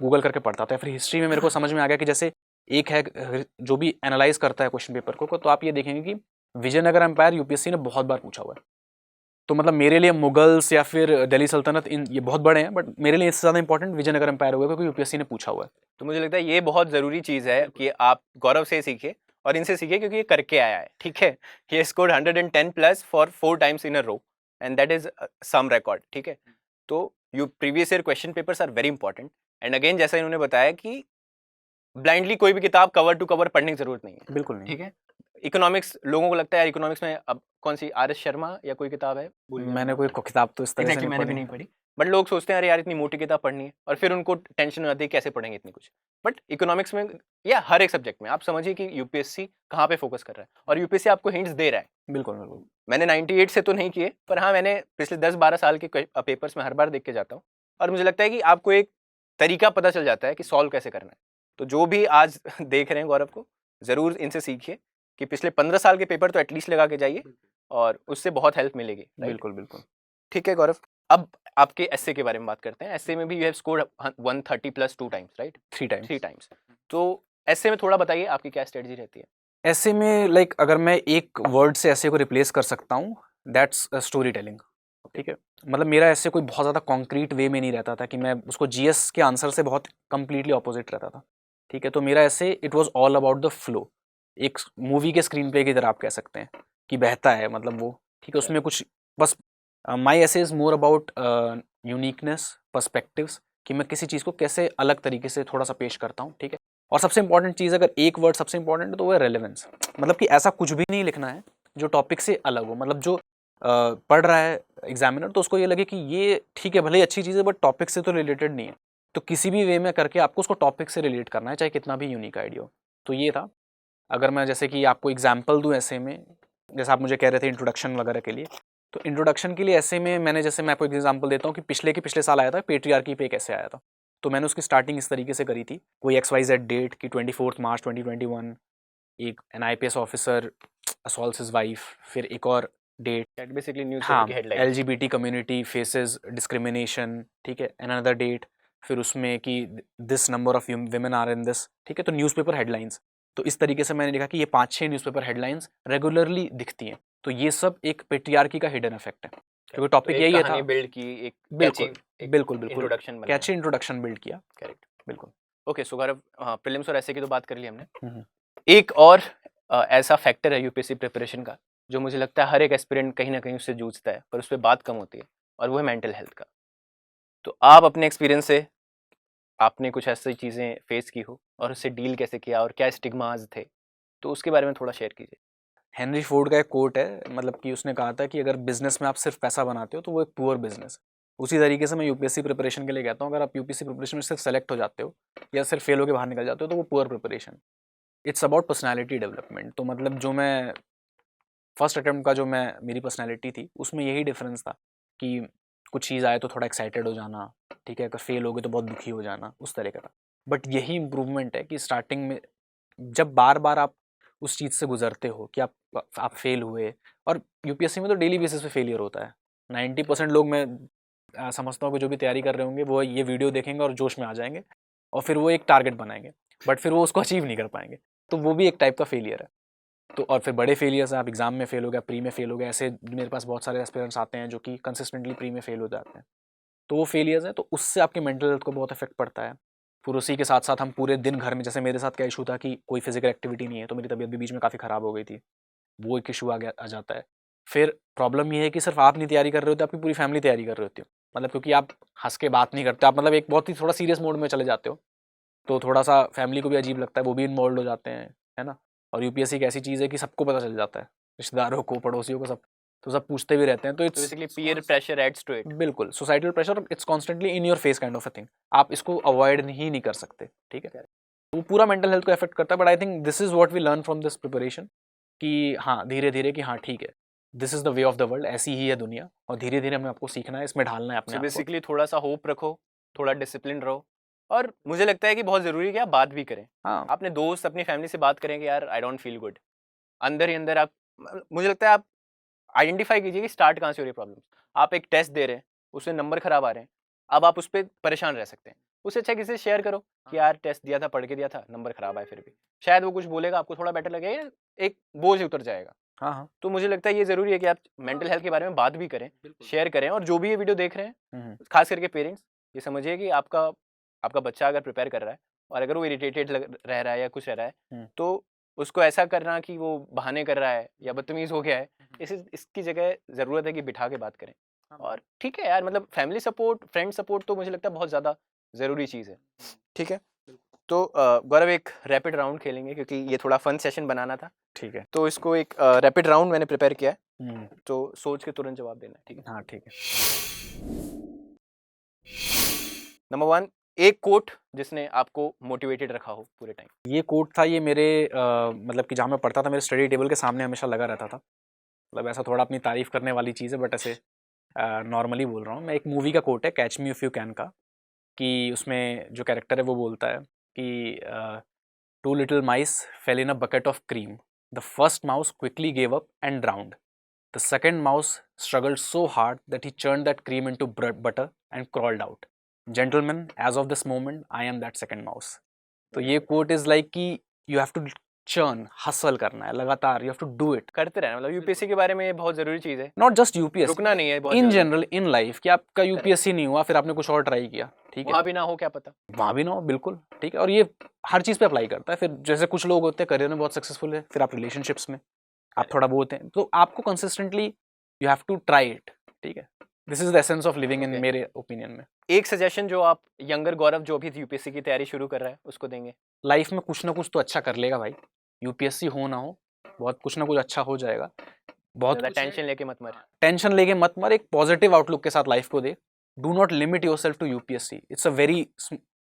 गूगल करके पढ़ता था। फिर हिस्ट्री में मेरे को समझ में आ गया कि जैसे एक है जो भी एनालाइज करता है क्वेश्चन पेपर को, तो आप ये देखेंगे कि विजयनगर एम्पायर यूपीएससी ने बहुत बार पूछा हुआ है। तो मतलब मेरे लिए मुगल्स या फिर दिल्ली सल्तनत ये बहुत बड़े हैं, बट मेरे लिए इससे ज़्यादा इंपॉर्टेंट विजयनगर एम्पायर होगा क्योंकि यूपीएससी ने पूछा हुआ है। तो मुझे लगता है ये बहुत ज़रूरी चीज़ है कि आप गौरव से सीखे और इनसे सीखे, क्योंकि ये करके आया है, ठीक है। ये scored 110 plus for 4 times in a row and that is some record, ठीक है। तो you previous year question papers are very important. And again जैसा इन्होंने बताया कि ब्लाइंडली कोई भी किताब कवर टू कवर पढ़ने की जरूरत नहीं है, बिल्कुल नहीं, ठीक है। इकोनॉमिक्स, लोगों को लगता है यार इकोनॉमिक्स में अब कौन सी RS शर्मा या कोई किताब है, मैंने कोई किताब तो इस तरह से मैंने भी नहीं पढ़ी, बट लोग सोचते हैं अरे यार इतनी मोटी किताब पढ़नी है और फिर उनको टेंशन हो जाती है कैसे पढ़ेंगे इतनी कुछ। बट इकोनॉमिक्स में या हर एक सब्जेक्ट में आप समझिए कि यूपीएससी कहाँ पे फोकस कर रहा है और यूपीएससी आपको हिंट्स दे रहा है। बिल्कुल बिल्कुल। मैंने 98 से तो नहीं किए, पर हाँ मैंने पिछले 10-12 साल के पेपर्स में हर बार देख के जाता हूँ और मुझे लगता है कि आपको एक तरीका पता चल जाता है कि सॉल्व कैसे करना है। तो जो भी आज देख रहे हैं गौरव को, ज़रूर इनसे सीखिए कि पिछले 15 साल के पेपर तो एटलीस्ट लगा के जाइए और उससे बहुत हेल्प मिलेगी। बिल्कुल बिल्कुल। ठीक है गौरव, अब आपके एसए के बारे में बात करते हैं। एसए में भी you have scored 130 plus 2 times, right? 3 times. तो एसए में थोड़ा बताइए आपकी क्या स्ट्रेटजी रहती है? ऐसे में लाइक अगर मैं एक वर्ड से ऐसे को रिप्लेस कर सकता हूँ, दैट्स स्टोरी टेलिंग, ठीक है। मतलब मेरा ऐसे कोई बहुत ज़्यादा कॉन्क्रीट वे में नहीं रहता था कि मैं उसको जीएस के आंसर से बहुत कंप्लीटली ऑपोजिट रहता था, ठीक है। तो मेरा ऐसे it was all about the flow, एक मूवी के स्क्रीन प्ले की तरह आप कह सकते हैं कि बहता है मतलब वो, ठीक है। उसमें कुछ बस माई ऐसे is more about uniqueness, perspectives, कि मैं किसी चीज़ को कैसे अलग तरीके से थोड़ा सा पेश करता हूँ, ठीक है। और सबसे इंपॉर्टेंट चीज़, अगर एक वर्ड सबसे इंपॉर्टेंट है तो वो है रेलेवेंस। मतलब कि ऐसा कुछ भी नहीं लिखना है जो टॉपिक से अलग हो, मतलब जो पढ़ रहा है एग्जामिनर तो उसको ये लगे कि ये ठीक है भले ही अच्छी चीज़ है बट टॉपिक से तो रिलेटेड नहीं है। तो किसी भी वे में करके आपको उसको टॉपिक से रिलेट करना है, चाहे कितना भी यूनिक आइडिया हो। तो ये था। अगर मैं जैसे कि आपको एग्जाम्पल दूँ ऐसे में, जैसे आप मुझे कह रहे थे इंट्रोडक्शन वगैरह के लिए, तो इंट्रोडक्शन के लिए ऐसे में मैंने, जैसे मैं आपको एग्जाम्पल देता हूँ कि पिछले साल आया था पेट्रियार्की पे कैसे आया था। तो मैंने उसकी स्टार्टिंग इस तरीके से करी थी, कोई XYZ डेट की 24 मार्च 2021, एक an IPS officer assaults his wife, फिर एक और डेट, बेसिकली न्यूज़ हाँ की headline. LGBT community faces discrimination, ठीक है, अनदर डेट, फिर उसमें कि this number of women are in this, ठीक है, तो न्यूज़पेपर हेडलाइंस। तो इस तरीके से मैंने देखा कि ये 5-6 न्यूज़पेपर हेडलाइंस रेगुलरली दिखती हैं। तो ये सब एक पेट्रियार्की का हिडन इफेक्ट है, क्योंकि टॉपिक यही था। बिल्ड की एक बिल्कुल catchy बिल्कुल इंट्रोडक्शन कैची इंट्रोडक्शन बिल्ड किया। करेक्ट। बिल्कुल। ओके सो गौरव, प्रीलिम्स और ऐसे की तो बात कर ली हमने। हम्म। एक और ऐसा फैक्टर है यूपीएससी प्रिपरेशन का जो मुझे लगता है हर एक एस्पिरेंट कहीं ना कहीं उससे जूझता है, पर उस पर बात कम होती है, और वो है मेंटल हेल्थ का। तो आप अपने एक्सपीरियंस से आपने कुछ ऐसी चीज़ें फेस की हो और उससे डील कैसे किया और क्या स्टिग्माज थे, तो उसके बारे में थोड़ा शेयर कीजिए। हेनरी फोर्ड का एक कोट है, मतलब कि उसने कहा था कि अगर बिजनेस में आप सिर्फ पैसा बनाते हो तो वो एक पुअर बिजनेस। उसी तरीके से मैं यूपीएससी प्रिपरेशन के लिए कहता हूँ, अगर आप यूपीएससी प्रिपरेशन में सिर्फ सेलेक्ट हो जाते हो या सिर्फ फेल होकर बाहर निकल जाते हो तो वो poor preparation. It's about personality development. तो मतलब जो मैं फर्स्ट अटेम्प्ट का जो मैं मेरी पर्सनैलिटी थी उसमें यही डिफरेंस था कि कुछ चीज़ आए तो थोड़ा एक्साइटेड हो जाना, ठीक है, अगर फेल हो गए तो बहुत दुखी हो जाना, उस तरह का था। बट यही इम्प्रूवमेंट है कि स्टार्टिंग में जब बार बार आप उस चीज़ से गुजरते हो कि आप फेल हुए, और यूपीएससी में तो डेली बेसिस पे फेलियर होता है। 90% लोग, मैं समझता हूँ कि जो भी तैयारी कर रहे होंगे वो ये वीडियो देखेंगे और जोश में आ जाएंगे और फिर वो एक टारगेट बनाएंगे, बट फिर वो उसको अचीव नहीं कर पाएंगे। तो वो भी एक टाइप का फेलियर है। तो और फिर बड़े फेलियर्स हैं, आप एग्जाम में फेल हो गया, प्री में फेल हो गया, ऐसे मेरे पास बहुत सारे एस्पिरेंट्स आते हैं जो कि कंसिस्टेंटली प्री में फेल हो जाते हैं। तो वो फेलियर्स हैं, तो उससे आपके मेंटल हेल्थ को बहुत इफेक्ट पड़ता है। फिर उसी के साथ साथ हम पूरे दिन घर में, जैसे मेरे साथ क्या इशू था कि कोई फिजिकल एक्टिविटी नहीं है, तो मेरी तबीयत भी बीच में काफ़ी ख़राब हो गई थी, वो एक इशू आ जाता है। फिर प्रॉब्लम ये है कि सिर्फ आप नहीं तैयारी कर रहे होते, आपकी पूरी फैमिली तैयारी कर रही होती है, मतलब क्योंकि आप हंस के बात नहीं करते, आप मतलब एक बहुत ही थोड़ा सीरियस मोड में चले जाते हो, तो थोड़ा सा फैमिली को भी अजीब लगता है, वो भी इन्वॉल्व हो जाते हैं, है ना। और यूपीएससी एक ऐसी चीज़ है कि सबको पता चल जाता है, रिश्तेदारों को, पड़ोसियों को, सब, तो सब पूछते भी रहते हैं। तो it's basically peer pressure adds to it. बिल्कुल societal pressure, it's constantly in your face kind of a thing, आप इसको अवॉइड ही नहीं कर सकते, ठीक है। वो पूरा मेंटल हेल्थ को अफेक्ट करता है। But I think this is what we learn from this preparation कि हाँ धीरे धीरे कि हाँ ठीक है, this is the way of the world, ऐसी ही है दुनिया, और धीरे धीरे हमें आपको सीखना है, इसमें ढालना है अपने सो आप को। बेसिकली थोड़ा सा होप रखो, थोड़ा डिसिप्लिन रहो, और मुझे लगता है कि बहुत ज़रूरी है कि आप बात भी करें। हाँ अपने दोस्त, अपनी फैमिली से बात करें कि यार आई डोंट फील गुड, अंदर ही अंदर आप, मुझे लगता है आप आइडेंटिफाई कीजिए कि स्टार्ट कहाँ से हो रही है प्रॉब्लम। आप एक टेस्ट दे रहे हैं, उसमें नंबर खराब आ रहे हैं, अब आप उस पर परेशान रह सकते हैं, उससे अच्छा किसी से शेयर करो कि यार टेस्ट दिया था, पढ़ के दिया था, नंबर खराब आए, फिर भी शायद वो कुछ बोलेगा, आपको थोड़ा बेटर लगेगा, एक बोझ उतर जाएगा। हाँ हाँ तो मुझे लगता है ये ज़रूरी है कि आप मेंटल हेल्थ के बारे में बात भी करें, शेयर करें, और जो भी ये वीडियो देख रहे हैं, खास करके पेरेंट्स, ये समझिए कि आपका आपका बच्चा अगर प्रिपेयर कर रहा है और अगर वो इरिटेटेड रह रहा है या कुछ रह रहा है, तो उसको ऐसा करना कि वो बहाने कर रहा है या बदतमीज़ हो गया है, इसकी जगह ज़रूरत है कि बिठा के बात करें। और ठीक है यार, मतलब फैमिली सपोर्ट, फ्रेंड सपोर्ट तो मुझे लगता है बहुत ज़्यादा ज़रूरी चीज़ है। ठीक है, तो गौरव एक रैपिड राउंड खेलेंगे क्योंकि ये थोड़ा फन सेशन बनाना था। ठीक है। तो इसको एक रैपिड राउंड मैंने प्रिपेयर किया है, तो सोच के तुरंत जवाब देना है, ठीक है। हाँ ठीक है। नंबर 1, एक कोट जिसने आपको मोटिवेटेड रखा हो पूरे टाइम। ये कोट था, ये मेरे मतलब कि जहाँ मैं पढ़ता था मेरे स्टडी टेबल के सामने हमेशा लगा रहता था। मतलब ऐसा थोड़ा अपनी तारीफ करने वाली चीज़ है, बट ऐसे नॉर्मली बोल रहा हूँ मैं। एक मूवी का कोट है catch me if you can का, कि उसमें जो कैरेक्टर है वो बोलता है कि two little mice fell in a bucket of cream, the first mouse quickly gave up and drowned, the second mouse struggled so hard that he churned that cream into butter and crawled out. Gentlemen, as of this moment, I am that second mouse. तो ये quote is like कि you have to churn, hustle करना है लगातार, you have to do it, करते रहना। मतलब UPSC के बारे में ये बहुत ज़रूरी चीज़ है, नॉट जस्ट यूपीएससी, रुकना नहीं है, बहुत इन ज़रूरी। जनरल इन लाइफ, कि आपका यूपीएससी नहीं हुआ फिर आपने कुछ और ट्राई किया, ठीक है, वहाँ भी ना हो क्या पता। वहाँ भी ना हो, बिल्कुल ठीक है। और ये हर चीज़ पे अप्लाई करता है। फिर जैसे कुछ लोग होते हैं करियर में बहुत सक्सेसफुल है, फिर आप रिलेशनशिप्स में आप थोड़ा वो होते हैं, तो आपको consistently you have to try it, ठीक है। This is the essence of living in, मेरे ओपिनियन में। एक सजेशन जो आप यंगर गौरव जो अभी यूपीएससी की तैयारी शुरू कर रहा है उसको देंगे? लाइफ में कुछ ना कुछ तो अच्छा कर लेगा भाई, यूपीएससी हो ना हो, बहुत कुछ ना कुछ अच्छा हो जाएगा। बहुत ज़्यादा टेंशन लेके मत मर। टेंशन लेके मत मर, एक पॉजिटिव आउटलुक के साथ लाइफ को दे। Do not limit yourself to UPSC. It's a very,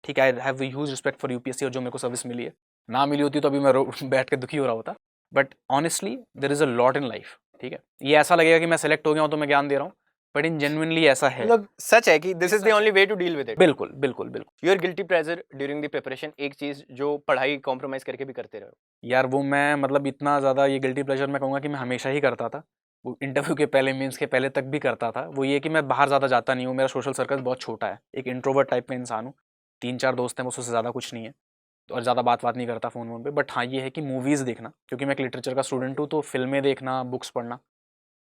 ठीक है, I have huge respect for UPSC, और जो मेरे को सर्विस मिली है, ना मिली होती तो अभी मैं बैठ के दुखी हो रहा होता। But honestly there is a lot in life, ठीक है। ये ऐसा लगेगा कि मैं सेलेक्ट हो गया हूँ तो मैं ज्ञान दे रहा हूँ, बट इन जेन्युइनली ऐसा है। मतलब सच है कि this is the only way to deal with it. बिल्कुल बिल्कुल बिल्कुल। Your guilty pleasure during the preparation, एक चीज जो पढ़ाई कॉम्प्रोमाइज करके भी करते रहो। यार वो मैं मतलब इतना ज़्यादा ये गिल्टी प्लेजर मैं कहूँगा कि मैं हमेशा ही करता था। वो इंटरव्यू के पहले, मीन्स के पहले तक भी करता था। वो ये कि मैं बाहर ज़्यादा जाता नहीं हूँ, मेरा सोशल सर्कल बहुत छोटा है, एक इंट्रोवर्ट टाइप का इंसान हूँ। 3-4 दोस्त हैं, उससे ज़्यादा कुछ नहीं है, और ज़्यादा बात नहीं करता फ़ोन वोन पे। बट हाँ ये है कि मूवीज़ देखना, क्योंकि मैं एक लिटरेचर का स्टूडेंट हूँ, तो फिल्में देखना, बुक्स पढ़ना,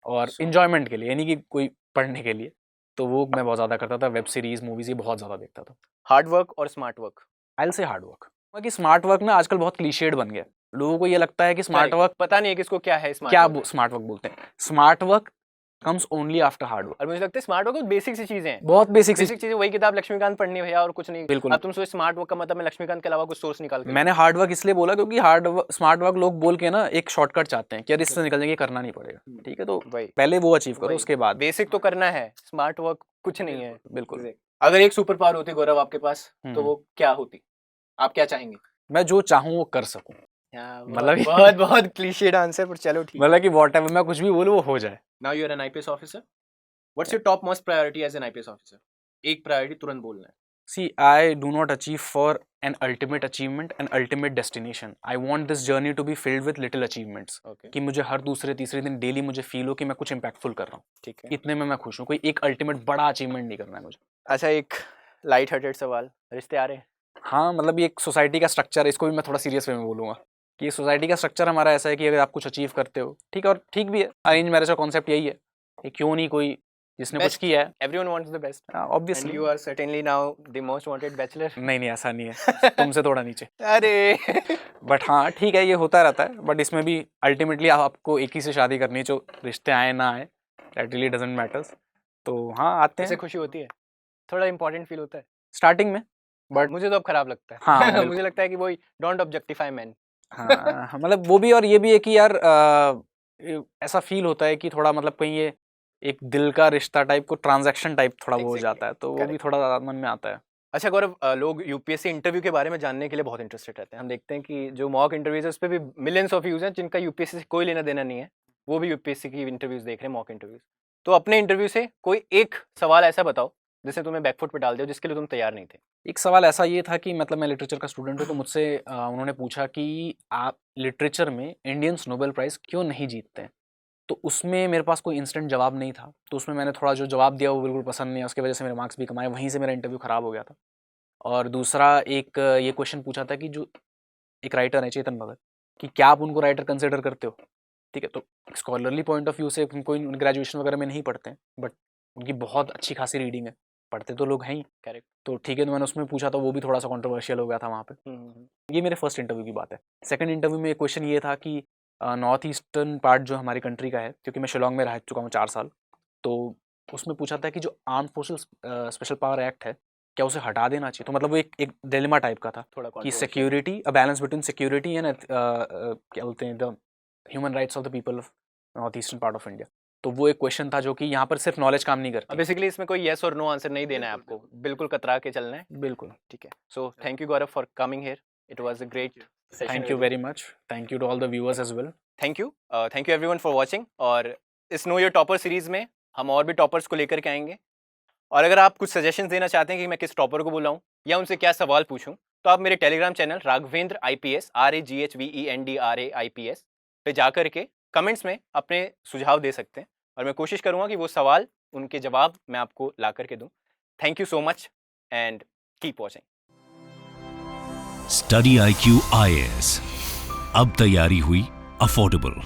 और इन्जॉयमेंट के लिए, यानी कि कोई पढ़ने के लिए, तो वो मैं बहुत ज़्यादा करता था। वेब सीरीज़, मूवीज़ ये बहुत ज़्यादा देखता था। हार्ड वर्क और smart work? I will say hard work. कि स्मार्ट वर्क ना आजकल बहुत क्लीशेड बन गया। लोगों को ये लगता है कि स्मार्ट वर्क, पता नहीं है किसको क्या है स्मार्ट क्या वर्क। स्मार्ट वर्क बोलते हैं। Smart work comes only after hard work. और मुझे लगता है स्मार्ट वर्क बेसिक सी चीजें हैं, बहुत बेसिक चीजें। वही किताब लक्ष्मीकांत पढ़नी है भैया, और कुछ नहीं। बिल्कुल। अब तुम सोच स्मार्ट वर्क का मतलब मैं लक्ष्मीकांत के अलावा कुछ सोर्स निकाल के। मैंने हार्ड वर्क इसलिए बोला क्योंकि स्मार्ट वर्क लोग बोल के ना एक शॉर्टकट चाहते हैं कि यार इससे निकलने के करना नहीं पड़ेगा, ठीक है। तो पहले वो अचीव करो, उसके बाद बेसिक तो करना है। स्मार्ट वर्क कुछ नहीं है। बिल्कुल। अगर एक सुपर पावर होती गौरव आपके पास, तो वो क्या होती? आप क्या चाहेंगे? मैं जो चाहूँ वो कर सकूं। मतलब बहुत बहुत क्लीशेड आंसर, पर चलो ठीक। मतलब कि व्हाटएवर मैं कुछ भी बोलूं वो हो जाए। Now you are an IPS officer, what's your top most priority as an IPS officer? एक प्रायोरिटी तुरंत बोलना है। See, I do not achieve for an ultimate achievement, an ultimate destination. I want this journey to be filled with little achievements. Okay. कि मुझे हर दूसरे तीसरे दिन daily मुझे फील हो कि मैं कुछ इम्पैक्टफुल कर रहा हूँ, ठीक है। इतने में मैं खुश हूँ। कोई एक अल्टीमेट बड़ा अचीवमेंट नहीं करना है मुझे। अच्छा, एक लाइट हार्टेड सवाल, रिश्ते आ रहे हैं? हाँ, मतलब ये एक सोसाइटी का स्ट्रक्चर है, इसको भी मैं थोड़ा सीरियस वे में बोलूँगा कि सोसाइटी का स्ट्रक्चर हमारा ऐसा है कि अगर आप कुछ अचीव करते हो, ठीक है, और ठीक भी है, अरेंज मैरिज का कॉन्सेप्ट यही है कि क्यों नहीं कोई जिसने कुछ किया है। Everyone wants the best. Obviously. And you are certainly now the most wanted bachelor. नहीं ऐसा नहीं है, तुमसे थोड़ा नीचे। अरे बट हाँ ठीक है, ये होता रहता है। बट इसमें भी अल्टीमेटली आपको एक ही से शादी करनी है, जो रिश्ते आए ना आए, दैट रियली डजंट मैटर्स। तो हाँ आते हैं, खुशी होती है, थोड़ा इंपॉर्टेंट फील होता है स्टार्टिंग में, बट मुझे तो अब खराब लगता है। हाँ मुझे लगता है कि वही डोंट ऑब्जेक्टिफाई मैन। हाँ मतलब वो भी, और ये भी है कि यार ऐसा फील होता है कि थोड़ा मतलब कहीं ये एक दिल का रिश्ता टाइप को ट्रांजैक्शन टाइप थोड़ा वो हो जाता है, तो वो भी थोड़ा ज़्यादा मन में आता है। अच्छा गौरव, लोग यूपीएससी इंटरव्यू के बारे में जानने के लिए बहुत इंटरेस्टेड रहते हैं। हम देखते हैं कि जो मॉक इंटरव्यूज है उस पर भी मिलियंस ऑफ व्यूज हैं, जिनका यूपीएससी से कोई लेना देना नहीं है, वो भी यूपीएससी की इंटरव्यूज देख रहे हैं, मॉक इंटरव्यूज। तो अपने इंटरव्यू से कोई एक सवाल ऐसा बताओ जिससे तुम्हें बैकफुट पे डाल दिया, जिसके लिए तुम तैयार नहीं थे। एक सवाल ऐसा ये था कि मतलब मैं लिटरेचर का स्टूडेंट हूँ, तो मुझसे उन्होंने पूछा कि आप लिटरेचर में इंडियंस नोबेल प्राइज़ क्यों नहीं जीतते हैं। तो उसमें मेरे पास कोई इंस्टेंट जवाब नहीं था, तो उसमें मैंने थोड़ा जो जवाब दिया वो बिल्कुल पसंद नहीं, उसकी वजह से मेरे मार्क्स भी कमाए, वहीं से मेरा इंटरव्यू ख़राब हो गया था। और दूसरा एक ये क्वेश्चन पूछा था कि जो एक राइटर है चेतन भगत, कि क्या आप उनको राइटर कंसिडर करते हो, ठीक है। तो स्कॉलरली पॉइंट ऑफ व्यू से कोई ग्रेजुएशन वगैरह में नहीं पढ़ते हैं, बट उनकी बहुत अच्छी खासी रीडिंग है, पढ़ते तो लोग हैं ही, करेक्ट। तो ठीक है, तो मैंने उसमें पूछा, तो वो भी थोड़ा सा कंट्रोवर्शियल हो गया था वहाँ पे। ये मेरे फर्स्ट इंटरव्यू की बात है। सेकंड इंटरव्यू में क्वेश्चन ये था कि नॉर्थ ईस्टर्न पार्ट जो हमारी कंट्री का है, क्योंकि मैं शिलोंग में रह चुका हूँ 4 साल, तो उसमें पूछा था कि जो arm forces special power act है, क्या उसे हटा देना चाहिए। तो मतलब वो एक डिलेमा टाइप का था कि security, a balance between security and क्या बोलते हैं, the human rights of the people of north eastern part of India. तो वो एक क्वेश्चन था जो कि यहाँ पर सिर्फ नॉलेज काम नहीं करती। बेसिकली इसमें कोई येस और नो आंसर नहीं देना है आपको, बिल्कुल कतरा के चलना है। बिल्कुल ठीक है। So thank you Gaurav for coming here, it was a great session. Thank you very much, thank you to all the viewers as well. Thank you everyone for watching. और इस नो योर टॉपर सीरीज में हम और भी toppers को लेकर के आएंगे, और अगर आप कुछ सजेशंस देना चाहते हैं कि मैं किस टॉपर को बुलाऊं या उनसे क्या सवाल पूछूं, तो आप मेरे Telegram channel Raghavendra IPS RAGHVENDRA IPS पे जाकर के कमेंट्स में अपने सुझाव दे सकते हैं, और मैं कोशिश करूंगा कि वो सवाल, उनके जवाब मैं आपको ला करके दूं। Thank you so much and keep watching. Study IQ IAS, अब तैयारी हुई अफोर्डेबल।